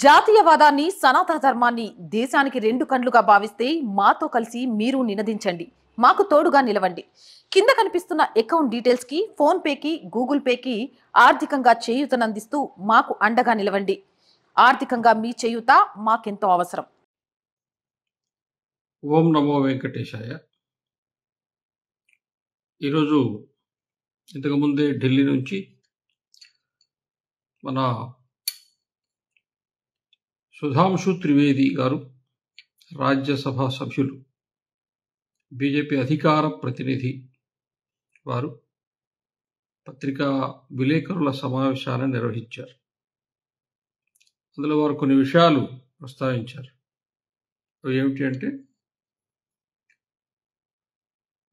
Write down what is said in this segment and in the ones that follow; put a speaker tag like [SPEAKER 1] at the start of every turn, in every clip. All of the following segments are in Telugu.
[SPEAKER 1] జాతీయవాదాన్ని సనాతన ధర్మాన్ని దేశానికి రెండు కండ్లుగా భావిస్తే మాతో కలిసి మీరు నినదించండి. మాకు తోడుగా నిలవండి. కింద కనిపిస్తున్న అకౌంట్ డీటెయిల్స్ కి, ఫోన్ పేకి, గూగుల్ పేకి ఆర్థికంగా చేయూతనందిస్తూ మాకు అండగా నిలవండి. ఆర్థికంగా మీ చేయూత మాకెంతో అవసరం.
[SPEAKER 2] ఓం నమో వెంకటేశాయ. ఈరోజు ఇంతకుముందే ఢిల్లీ నుంచి మన సుధాంశు త్రివేది గారు, రాజ్యసభ సభ్యులు, బీజేపీ అధికార ప్రతినిధి వారు పత్రికా విలేకరుల సమావేశాన్ని నిర్వహించారు. అందులో వారు కొన్ని విషయాలు ప్రస్తావించారు. అవి ఏమిటి అంటే,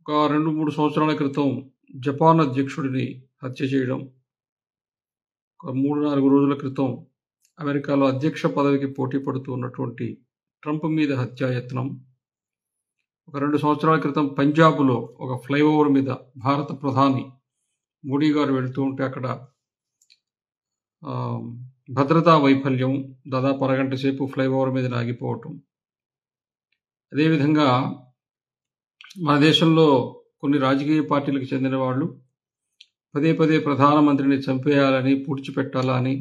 [SPEAKER 2] ఒక 2-3 సంవత్సరాల క్రితం జపాన్ అధ్యక్షుడిని హత్య చేయడం, ఒక 3-4 రోజుల క్రితం అమెరికాలో అధ్యక్ష పదవికి పోటీ పడుతూ ఉన్నటువంటి ట్రంప్ మీద హత్యాయత్నం, ఒక 2 సంవత్సరాల క్రితం పంజాబ్లో ఒక ఫ్లైఓవర్ మీద భారత ప్రధాని మోడీ గారు వెళుతూ ఉంటే అక్కడ భద్రతా వైఫల్యం, దాదాపు అరగంట సేపు ఫ్లైఓవర్ మీద ఆగిపోవటం. అదేవిధంగా మన దేశంలో కొన్ని రాజకీయ పార్టీలకు చెందిన వాళ్ళు పదే పదే ప్రధానమంత్రిని చంపేయాలని, పూడ్చిపెట్టాలని,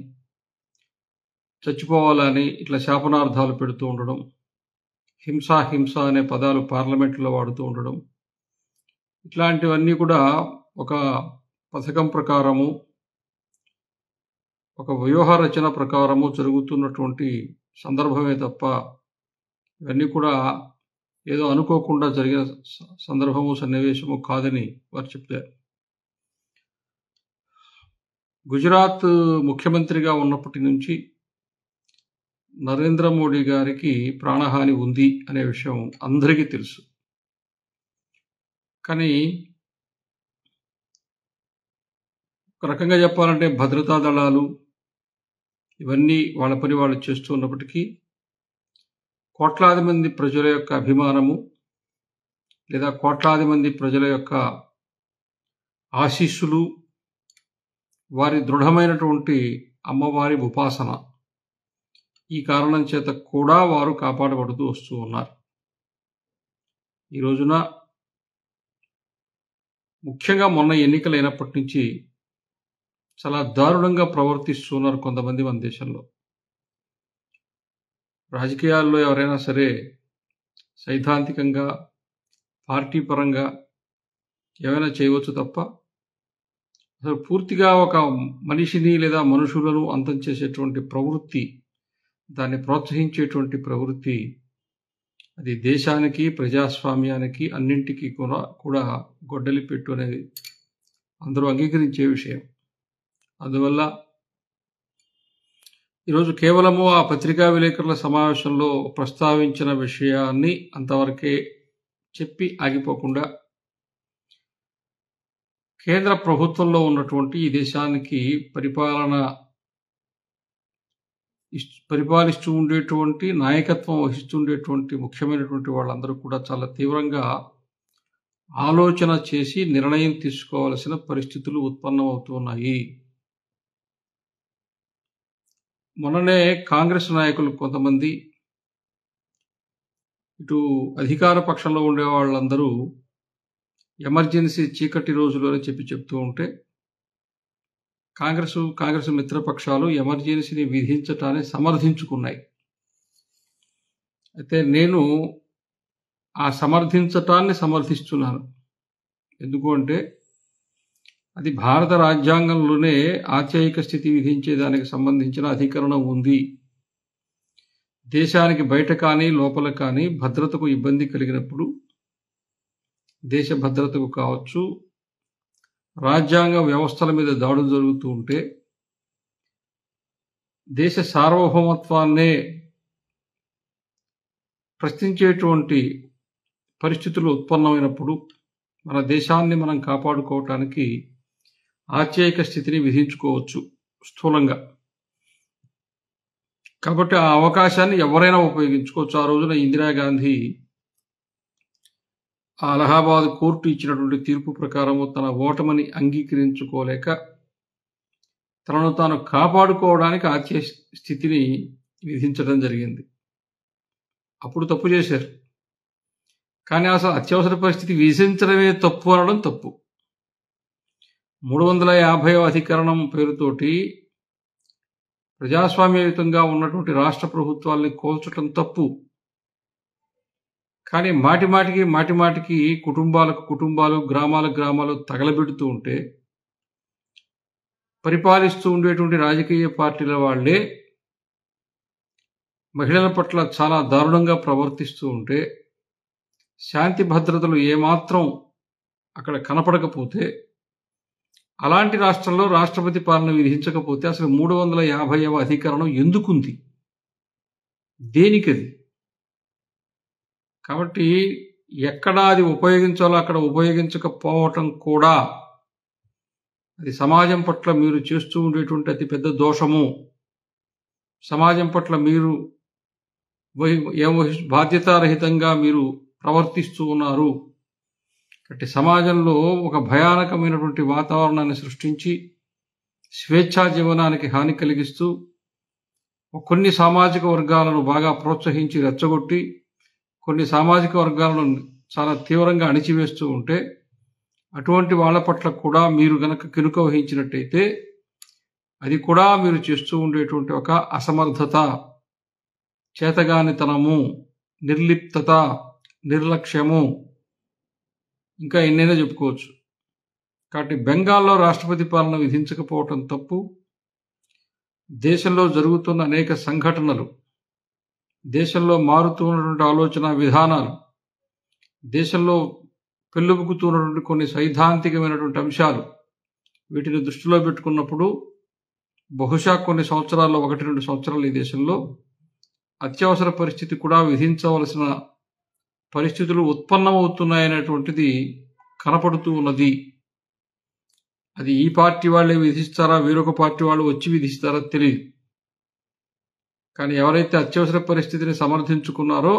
[SPEAKER 2] చచ్చిపోవాలని ఇట్లా శాపనార్థాలు పెడుతూ ఉండడం, హింస హింస అనే పదాలు పార్లమెంట్లో వాడుతూ ఉండడం, ఇట్లాంటివన్నీ కూడా ఒక పథకం ప్రకారము, ఒక వ్యూహ రచన ప్రకారము జరుగుతున్నటువంటి సందర్భమే తప్ప ఇవన్నీ కూడా ఏదో అనుకోకుండా జరిగిన సందర్భము, సన్నివేశము కాదని వారు చెప్తారు. గుజరాత్ ముఖ్యమంత్రిగా ఉన్నప్పటి నుంచి నరేంద్ర మోడీ గారికి ప్రాణహాని ఉంది అనే విషయం అందరికీ తెలుసు. కానీ ఒక రకంగా చెప్పాలంటే భద్రతా దళాలు ఇవన్నీ వాళ్ళ పని వాళ్ళు చేస్తూ ఉన్నప్పటికీ కోట్లాది మంది ప్రజల యొక్క అభిమానము లేదా కోట్లాది మంది ప్రజల యొక్క ఆశీస్సులు, వారి దృఢమైనటువంటి అమ్మవారి ఉపాసన, ఈ కారణం చేత కూడా వారు కాపాడబడుతూ వస్తూ ఉన్నారు. ఈ రోజున ముఖ్యంగా మొన్న ఎన్నికలైనప్పటి నుంచి చాలా దారుణంగా ప్రవర్తిస్తున్నారు కొంతమంది మన దేశంలో. రాజకీయాల్లో ఎవరైనా సరే సైద్ధాంతికంగా, పార్టీ పరంగా ఏమైనా చేయవచ్చు తప్ప అసలు పూర్తిగా ఒక మనిషిని లేదా మనుషులను అంతం చేసేటువంటి ప్రవృత్తి, దాన్ని ప్రోత్సహించేటువంటి ప్రవృత్తి, అది దేశానికి, ప్రజాస్వామ్యానికి అన్నింటికీ కూడా గొడ్డలి పెట్టు అనేది అందరూ అంగీకరించే విషయం. అందువల్ల ఈరోజు కేవలము ఆ పత్రికా విలేకరుల సమావేశంలో ప్రస్తావించిన విషయాన్ని అంతవరకే చెప్పి ఆగిపోకుండా కేంద్ర ప్రభుత్వంలో ఉన్నటువంటి ఈ దేశానికి పరిపాలిస్తూ ఉండేటువంటి, నాయకత్వం వహిస్తుండేటువంటి ముఖ్యమైనటువంటి వాళ్ళందరూ కూడా చాలా తీవ్రంగా ఆలోచన చేసి నిర్ణయం తీసుకోవాల్సిన పరిస్థితులు ఉత్పన్నమవుతున్నాయి. మొన్ననే కాంగ్రెస్ నాయకులు కొంతమంది, ఇటు అధికార పక్షంలో ఉండే వాళ్ళందరూ ఎమర్జెన్సీ చీకటి రోజులోనే చెప్తూ ఉంటే కాంగ్రెస్ మిత్రపక్షాలు ఎమర్జెన్సీని విధించటాన్ని సమర్థించుకున్నాయి. అయితే నేను ఆ సమర్థించటాన్ని సమర్థిస్తున్నాను. ఎందుకు అంటే అది భారత రాజ్యాంగంలోనే ఆత్యయిక స్థితి విధించేదానికి సంబంధించిన అధికరణం ఉంది. దేశానికి బయట కానీ లోపల కానీ భద్రతకు ఇబ్బంది కలిగినప్పుడు, దేశ భద్రతకు కావచ్చు, రాజ్యాంగ వ్యవస్థల మీద దాడులు జరుగుతూ ఉంటే, దేశ సార్వభౌమత్వాన్నే ప్రశ్నించేటువంటి పరిస్థితులు ఉత్పన్నమైనప్పుడు మన దేశాన్ని మనం కాపాడుకోవటానికి ఆత్యయిక స్థితిని విధించుకోవచ్చు స్థూలంగా. కాబట్టి ఆ అవకాశాన్ని ఎవరైనా ఉపయోగించుకోవచ్చు. ఆ రోజున ఇందిరాగాంధీ ఆ అలహాబాద్ కోర్టు ఇచ్చినటువంటి తీర్పు ప్రకారము తన ఓటమిని అంగీకరించుకోలేక తనను తాను కాపాడుకోవడానికి ఆత్యయిక స్థితిని విధించడం జరిగింది. అప్పుడు తప్పు చేశారు. కానీ అసలు అత్యవసర పరిస్థితి విధించడమే తప్పు అనడం తప్పు. 350వ అధికరణం పేరుతోటి ప్రజాస్వామ్యయుతంగా ఉన్నటువంటి రాష్ట్ర ప్రభుత్వాల్ని కోల్చటం తప్పు. కానీ మాటిమాటికి కుటుంబాలు, గ్రామాలు తగలబెడుతూ ఉంటే పరిపాలిస్తూ ఉండేటువంటి రాజకీయ పార్టీల వాళ్లే మహిళల పట్ల చాలా దారుణంగా ప్రవర్తిస్తూ ఉంటే, శాంతి భద్రతలు ఏమాత్రం అక్కడ కనపడకపోతే, అలాంటి రాష్ట్రంలో రాష్ట్రపతి పాలన విధించకపోతే అసలు 350వ అధికరణం ఎందుకుంది? దేనికది? కాబట్టి ఎక్కడ అది ఉపయోగించాలో అక్కడ ఉపయోగించకపోవటం కూడా అది సమాజం పట్ల మీరు చేస్తూ ఉండేటువంటి అతి పెద్ద దోషము. సమాజం పట్ల మీరు బాధ్యతారహితంగా మీరు ప్రవర్తిస్తూ ఉన్నారు. కాబట్టి సమాజంలో ఒక భయానకమైనటువంటి వాతావరణాన్ని సృష్టించి స్వేచ్ఛా జీవనానికి హాని కలిగిస్తూ కొన్ని సామాజిక వర్గాలను బాగా ప్రోత్సహించి రెచ్చగొట్టి కొన్ని సామాజిక వర్గాలను చాలా తీవ్రంగా అణిచివేస్తూ ఉంటే, అటువంటి వాళ్ళ పట్ల కూడా మీరు గనక కినుక వహించినట్టయితే అది కూడా మీరు చేస్తూ ఉండేటువంటి ఒక అసమర్థత, చేతగానితనము, నిర్లిప్తత, నిర్లక్ష్యము, ఇంకా ఎన్నైనా చెప్పుకోవచ్చు. కాబట్టి బెంగాల్లో రాష్ట్రపతి పాలన విధించకపోవటం తప్పు. దేశంలో జరుగుతున్న అనేక సంఘటనలు, దేశంలో మారుతున్నటువంటి ఆలోచన విధానాలు, దేశంలో పెళ్ళుబుకుతున్నటువంటి కొన్ని సైద్ధాంతికమైనటువంటి అంశాలు, వీటిని దృష్టిలో పెట్టుకున్నప్పుడు బహుశా కొన్ని సంవత్సరాల్లో 1-2 సంవత్సరాలు ఈ దేశంలో అత్యవసర పరిస్థితి కూడా విధించవలసిన పరిస్థితులు ఉత్పన్నమవుతున్నాయనేటువంటిది కనపడుతూ ఉన్నది. అది ఈ పార్టీ వాళ్ళే విధిస్తారా, వేరొక పార్టీ వాళ్ళు వచ్చి విధిస్తారా తెలియదు. కానీ ఎవరైతే అత్యవసర పరిస్థితిని సమర్థించుకున్నారో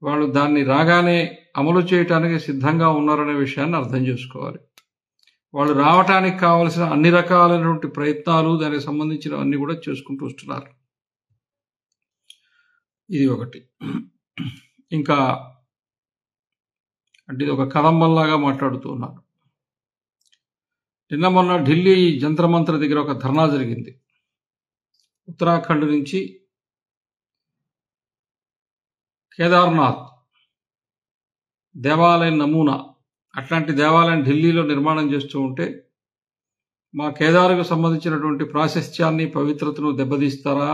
[SPEAKER 2] వాళ్ళు దాన్ని రాగానే అమలు చేయటానికి సిద్ధంగా ఉన్నారనే విషయాన్ని అర్థం చేసుకోవాలి. వాళ్ళు రావటానికి కావలసిన అన్ని రకాలైనటువంటి ప్రయత్నాలు, దానికి సంబంధించినవన్నీ కూడా చేసుకుంటూ వస్తున్నారు. ఇది ఒకటి. ఇంకా అంటే ఇది ఒక కదంబంలాగా మాట్లాడుతూ ఉన్నారు. నిన్న మొన్న ఢిల్లీ జంతర్ మంతర్ దగ్గర ఒక ధర్నా జరిగింది. ఉత్తరాఖండ్ నుంచి కేదార్నాథ్ దేవాలయం నమూనా, అట్లాంటి దేవాలయం ఢిల్లీలో నిర్మాణం చేస్తూ ఉంటే మా కేదార్కు సంబంధించినటువంటి ప్రాశస్త్యాన్ని, పవిత్రతను దెబ్బతీస్తారా?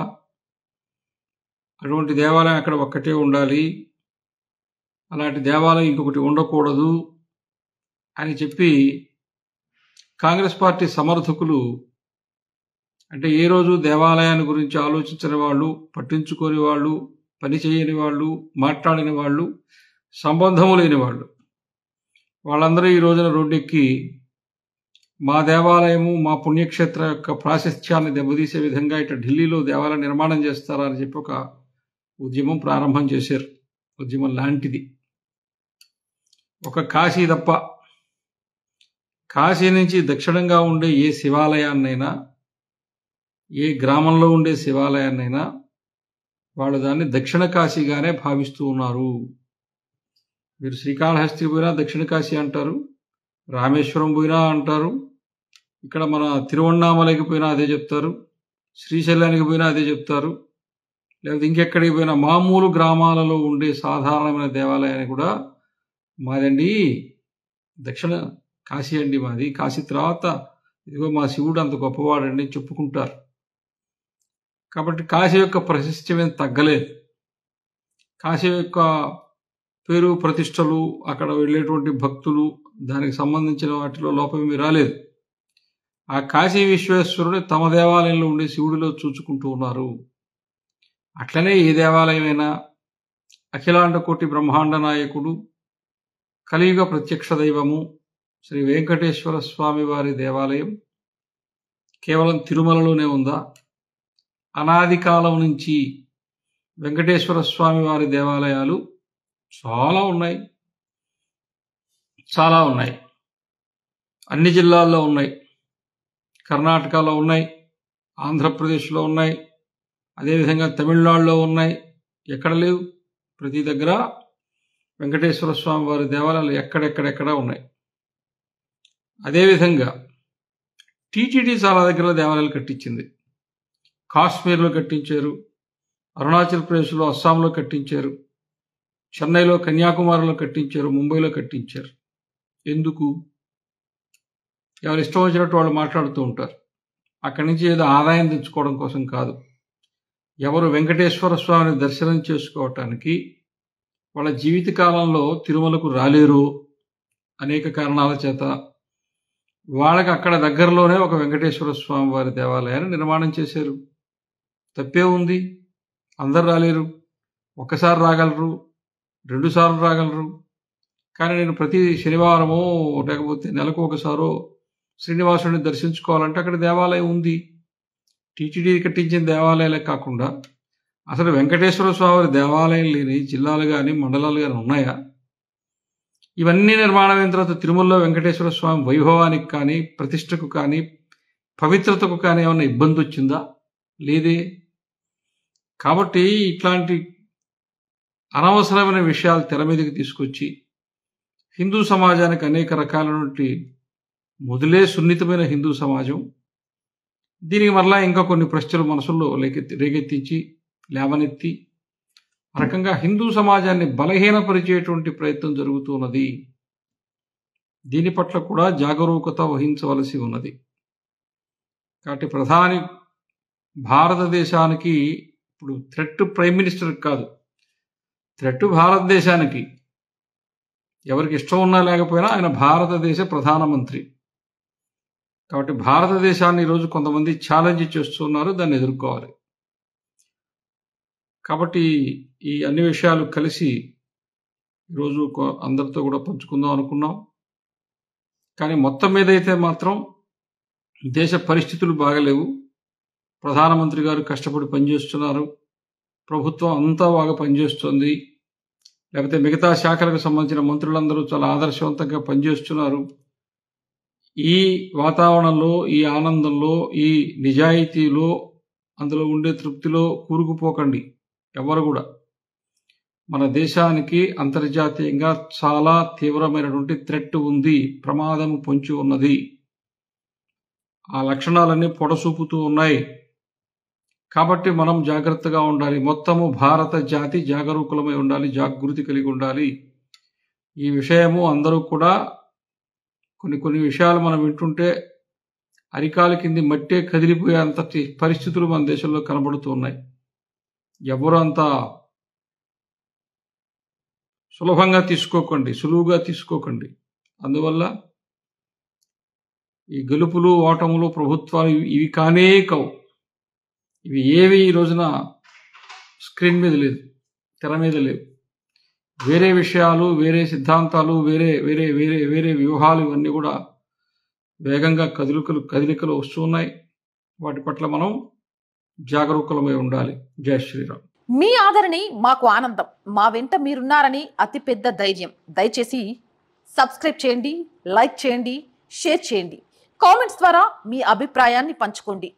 [SPEAKER 2] అటువంటి దేవాలయం అక్కడ ఒక్కటే ఉండాలి, అలాంటి దేవాలయం ఇంకొకటి ఉండకూడదు అని చెప్పి కాంగ్రెస్ పార్టీ సమర్థకులు, అంటే ఏ రోజు దేవాలయాన్ని గురించి ఆలోచించని వాళ్ళు, పట్టించుకోని వాళ్ళు, పని చేయని వాళ్ళు, మాట్లాడని వాళ్ళు, సంబంధము లేని వాళ్ళు, వాళ్ళందరూ ఈ రోజున రోడ్డెక్కి మా దేవాలయము, మా పుణ్యక్షేత్ర యొక్క ప్రాశస్త్యాన్ని దెబ్బతీసే విధంగా ఇట్లా ఢిల్లీలో దేవాలయం నిర్మాణం చేస్తారా అని చెప్పి ఒక ఉద్యమం ప్రారంభం చేశారు. ఉద్యమం లాంటిది. ఒక కాశీ తప్ప కాశీ నుంచి దక్షిణంగా ఉండే ఏ శివాలయాన్నైనా, ఏ గ్రామంలో ఉండే శివాలయాన్నైనా వాళ్ళు దాన్ని దక్షిణ కాశీగానే భావిస్తూ ఉన్నారు. మీరు శ్రీకాళహస్తి పోయినా దక్షిణ కాశీ అంటారు, రామేశ్వరం పోయినా అంటారు, ఇక్కడ మన తిరువణ్ణామలైకి పోయినా అదే చెప్తారు, శ్రీశైలానికి పోయినా అదే చెప్తారు, లేకపోతే ఇంకెక్కడికి పోయినా మామూలు గ్రామాలలో ఉండే సాధారణమైన దేవాలయాన్ని కూడా మాదండి దక్షిణ కాశీ అండి, మాది కాశీ తర్వాత ఇదిగో మా శివుడు అంత గొప్పవాడండి చెప్పుకుంటారు. కాబట్టి కాశీ యొక్క ప్రశస్త్యం ఏం తగ్గలేదు. కాశీ యొక్క పేరు ప్రతిష్టలు, అక్కడ వెళ్ళేటువంటి భక్తులు, దానికి సంబంధించిన వాటిలో లోపమేమీ రాలేదు. ఆ కాశీ విశ్వేశ్వరుడు తమ దేవాలయంలో ఉండే శివుడిలో చూచుకుంటూ ఉన్నారు. అట్లనే ఏ దేవాలయమైనా అఖిలాండ కోటి బ్రహ్మాండ నాయకుడు, కలియుగ ప్రత్యక్ష దైవము శ్రీ వెంకటేశ్వర స్వామి వారి దేవాలయం కేవలం తిరుమలలోనే ఉందా? అనాది కాలం నుంచి వెంకటేశ్వర స్వామి వారి దేవాలయాలు చాలా ఉన్నాయి. అన్ని జిల్లాల్లో ఉన్నాయి. కర్ణాటకలో ఉన్నాయి, ఆంధ్రప్రదేశ్లో ఉన్నాయి, అదేవిధంగా తమిళనాడులో ఉన్నాయి. ఎక్కడ లేవు? ప్రతి దగ్గర వెంకటేశ్వర స్వామి వారి దేవాలయాలు ఎక్కడెక్కడెక్కడ ఉన్నాయి. అదేవిధంగా టీటీడీ చాలా దగ్గర దేవాలయాలు కట్టించింది. కాశ్మీర్లో కట్టించారు, అరుణాచల్ ప్రదేశ్లో, అస్సాంలో కట్టించారు, చెన్నైలో, కన్యాకుమారిలో కట్టించారు, ముంబైలో కట్టించారు. ఎందుకు? ఎవరు ఇష్టం వచ్చినట్టు వాళ్ళు మాట్లాడుతూ ఉంటారు. అక్కడి నుంచి ఏదో ఆదాయం తెచ్చుకోవడం కోసం కాదు. ఎవరు వెంకటేశ్వర స్వామిని దర్శనం చేసుకోవటానికి వాళ్ళ జీవితకాలంలో తిరుమలకు రాలేరు అనేక కారణాల చేత వాళ్ళకి అక్కడ దగ్గరలోనే ఒక వెంకటేశ్వర స్వామి వారి దేవాలయాన్ని నిర్మాణం చేశారు. తప్పే ఉంది? అందరు రాలేరు. ఒక్కసారి రాగలరు, 2 సార్లు రాగలరు. కానీ నేను ప్రతి శనివారమో లేకపోతే నెలకు ఒకసారో శ్రీనివాసుడిని దర్శించుకోవాలంటే అక్కడ దేవాలయం ఉంది. టీటీడీ కట్టించిన దేవాలయాలే కాకుండా అసలు వెంకటేశ్వర స్వామి దేవాలయం లేని జిల్లాలు కానీ మండలాలు కానీ ఉన్నాయా? ఇవన్నీ నిర్మాణం అయిన తర్వాత తిరుమలలో వెంకటేశ్వర స్వామి వైభవానికి కానీ, ప్రతిష్టకు కానీ, పవిత్రతకు కానీ ఏమైనా ఇబ్బంది వచ్చిందా? లేదే. కాబట్టి ఇట్లాంటి అనవసరమైన విషయాలు తెర మీదకి తీసుకొచ్చి హిందూ సమాజానికి అనేక రకాలైనటువంటి మొదలే సున్నితమైన హిందూ సమాజం దీనికి మరలా ఇంకా కొన్ని ప్రశ్నలు మనసుల్లో రేకెత్తించి లేవనెత్తి ఆ రకంగా హిందూ సమాజాన్ని బలహీనపరిచేటువంటి ప్రయత్నం జరుగుతున్నది. దీని పట్ల కూడా జాగరూకత వహించవలసి ఉన్నది. కాబట్టి ప్రధాని భారతదేశానికి ఇప్పుడు థ్రెట్ ప్రైమ్ మినిస్టర్ కాదు, థ్రెట్ భారతదేశానికి. ఎవరికి ఇష్టం ఉన్నా లేకపోయినా ఆయన భారతదేశ ప్రధానమంత్రి. కాబట్టి భారతదేశాన్ని ఈరోజు కొంతమంది ఛాలెంజ్ చేస్తున్నారు, దాన్ని ఎదుర్కోవాలి. కాబట్టి ఈ అన్ని విషయాలు కలిసి ఈరోజు అందరితో కూడా పంచుకుందాం అనుకున్నాం. కానీ మొత్తం మీద అయితే మాత్రం దేశ పరిస్థితులు బాగలేవు. ప్రధానమంత్రి గారు కష్టపడి పనిచేస్తున్నారు, ప్రభుత్వం అంతా బాగా పనిచేస్తుంది, లేకపోతే మిగతా శాఖలకు సంబంధించిన మంత్రులందరూ చాలా ఆదర్శవంతంగా పనిచేస్తున్నారు. ఈ వాతావరణంలో, ఈ ఆనందంలో, ఈ నిజాయితీలో, అందులో ఉండే తృప్తిలో కూరుకుపోకండి ఎవరు కూడా. మన దేశానికి అంతర్జాతీయంగా చాలా తీవ్రమైనటువంటి థ్రెట్ ఉంది, ప్రమాదం పొంచి ఉన్నది. ఆ లక్షణాలన్నీ పొడసూపుతూ ఉన్నాయి. కాబట్టి మనం జాగ్రత్తగా ఉండాలి. మొత్తము భారత జాతి జాగరూకులమై ఉండాలి, జాగృతి కలిగి ఉండాలి. ఈ విషయము అందరూ కూడా కొన్ని విషయాలు మనం వింటుంటే అరికాల కింది మట్టే కదిలిపోయేంతటి పరిస్థితులు మన దేశంలో కనబడుతూ ఉన్నాయి. ఎవరు అంత సులభంగా తీసుకోకండి, సులువుగా తీసుకోకండి. అందువల్ల ఈ గెలుపులు ఓటములు ప్రభుత్వాలు ఇవి కానే కావు. ఇవి ఏవి ఈ రోజున స్క్రీన్ మీద లేదు, తెర మీద లేవు. వేరే విషయాలు, వేరే సిద్ధాంతాలు, వేరే వేరే వేరే వేరే వ్యూహాలు ఇవన్నీ కూడా వేగంగా కదలికలు వస్తున్నాయి. వాటి పట్ల మనం జాగరూకులమై ఉండాలి. జై శ్రీరామ్.
[SPEAKER 1] మీ ఆదరణి మాకు ఆనందం. మా వెంట మీరున్నారని అతిపెద్ద ధైర్యం. దయచేసి సబ్స్క్రైబ్ చేయండి, లైక్ చేయండి, షేర్ చేయండి. కామెంట్స్ ద్వారా మీ అభిప్రాయాన్ని పంచుకోండి.